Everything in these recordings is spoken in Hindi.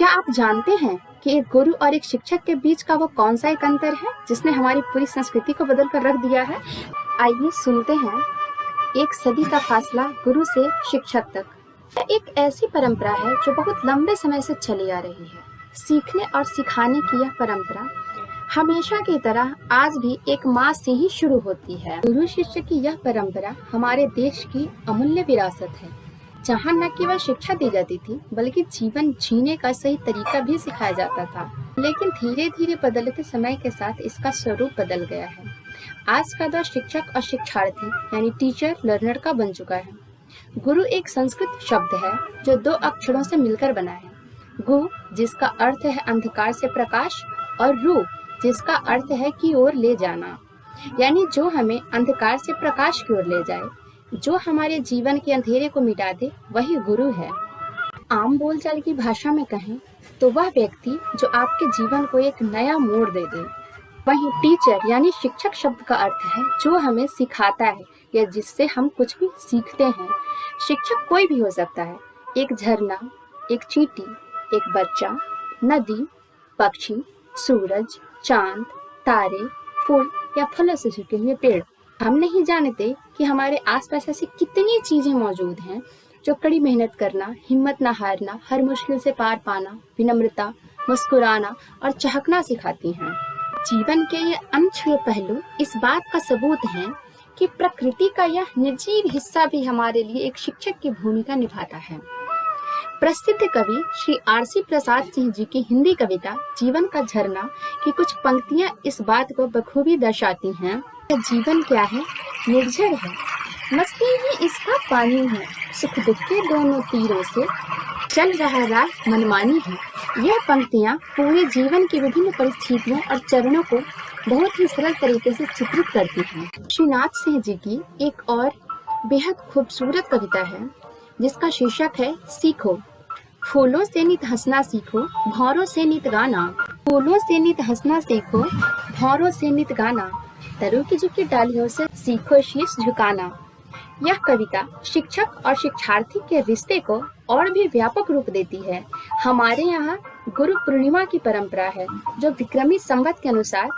क्या आप जानते हैं कि एक गुरु और एक शिक्षक के बीच का वो कौन सा एक अंतर है जिसने हमारी पूरी संस्कृति को बदल कर रख दिया है? आइए सुनते हैं। एक सदी का फासला गुरु से शिक्षक तक। यह एक ऐसी परंपरा है जो बहुत लंबे समय से चली आ रही है। सीखने और सिखाने की यह परंपरा हमेशा की तरह आज भी एक माँ से ही शुरू होती है। गुरु शिष्य की यह परंपरा हमारे देश की अमूल्य विरासत है, जहाँ न केवल शिक्षा दी जाती थी बल्कि जीवन जीने का सही तरीका भी सिखाया जाता था। लेकिन धीरे धीरे बदलते समय के साथ इसका स्वरूप बदल गया है। आज का दौर शिक्षक और शिक्षार्थी यानी टीचर लर्नर का बन चुका है। गुरु एक संस्कृत शब्द है जो दो अक्षरों से मिलकर बना है। गु जिसका अर्थ है अंधकार से प्रकाश और रु जिसका अर्थ है की ओर ले जाना, यानी जो हमें अंधकार से प्रकाश की ओर ले जाए, जो हमारे जीवन के अंधेरे को मिटा दे, वही गुरु है। आम बोलचाल की भाषा में कहें तो वह व्यक्ति जो आपके जीवन को एक नया मोड़ दे दे। वहीं टीचर यानी शिक्षक शब्द का अर्थ है जो हमें सिखाता है या जिससे हम कुछ भी सीखते हैं। शिक्षक कोई भी हो सकता है, एक झरना, एक चींटी, एक बच्चा, नदी, पक्षी, सूरज, चांद, तारे, फूल या फलों से झुके हुए पेड़। हम नहीं जानते कि हमारे आसपास ऐसी कितनी चीजें मौजूद हैं जो कड़ी मेहनत करना, हिम्मत न हारना, हर मुश्किल से पार पाना, विनम्रता, मुस्कुराना और चहकना सिखाती हैं। जीवन के ये अनछुए पहलू इस बात का सबूत हैं कि प्रकृति का यह निर्जीव हिस्सा भी हमारे लिए एक शिक्षक की भूमिका निभाता है। प्रसिद्ध कवि श्री आरसी प्रसाद सिंह जी की हिंदी कविता जीवन का झरना की कुछ पंक्तियां इस बात को बखूबी दर्शाती हैं। जीवन क्या है? निर्झर है, मस्ती ही इसका पानी है, सुख दुख के दोनों तीरों से चल रहा राह मनमानी है। यह पंक्तियां पूरे जीवन की विभिन्न परिस्थितियों और चरणों को बहुत ही सरल तरीके से चित्रित करती हैं। श्रीनाथ सिंह जी की एक और बेहद खूबसूरत कविता है जिसका शीर्षक है सीखो। फूलों से नित हंसना सीखो, भौरों से नित गाना। फूलों से नित हंसना सीखो, भौरों से नित गाना। तरु की झुकी डालियों से सीखो शीश झुकाना। यह कविता शिक्षक और शिक्षार्थी के रिश्ते को और भी व्यापक रूप देती है। हमारे यहाँ गुरु पूर्णिमा की परंपरा है जो विक्रमी संवत के अनुसार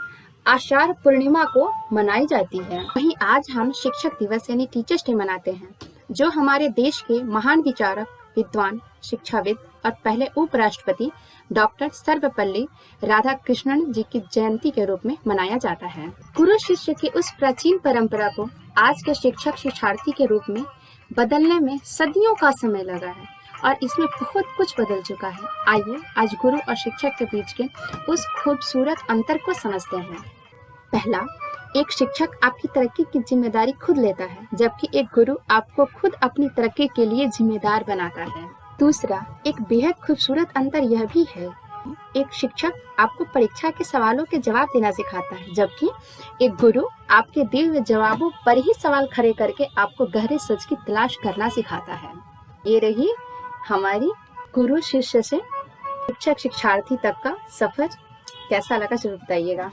आषाढ़ पूर्णिमा को मनाई जाती है। वहीं आज हम शिक्षक दिवस यानी टीचर्स डे मनाते हैं, जो हमारे देश के महान विचारक, विद्वान, शिक्षाविद और पहले उपराष्ट्रपति डॉक्टर सर्वपल्ली राधाकृष्णन जी की जयंती के रूप में मनाया जाता है। गुरु शिष्य की उस प्राचीन परंपरा को आज के शिक्षक शिक्षार्थी के रूप में बदलने में सदियों का समय लगा है और इसमें बहुत कुछ बदल चुका है। आइए आज गुरु और शिक्षक के बीच के उस खूबसूरत अंतर को समझते हैं। पहला, एक शिक्षक आपकी तरक्की की जिम्मेदारी खुद लेता है, जबकि एक गुरु आपको खुद अपनी तरक्की के लिए जिम्मेदार बनाता है। दूसरा, एक बेहद खूबसूरत अंतर यह भी है, एक शिक्षक आपको परीक्षा के सवालों के जवाब देना सिखाता है, जबकि एक गुरु आपके दिए हुए जवाबों पर ही सवाल खड़े करके आपको गहरे सच की तलाश करना सिखाता है। ये रही हमारी गुरु शिष्य से शिक्षक शिक्षार्थी तक का सफर। कैसा लगा जरूर बताइएगा।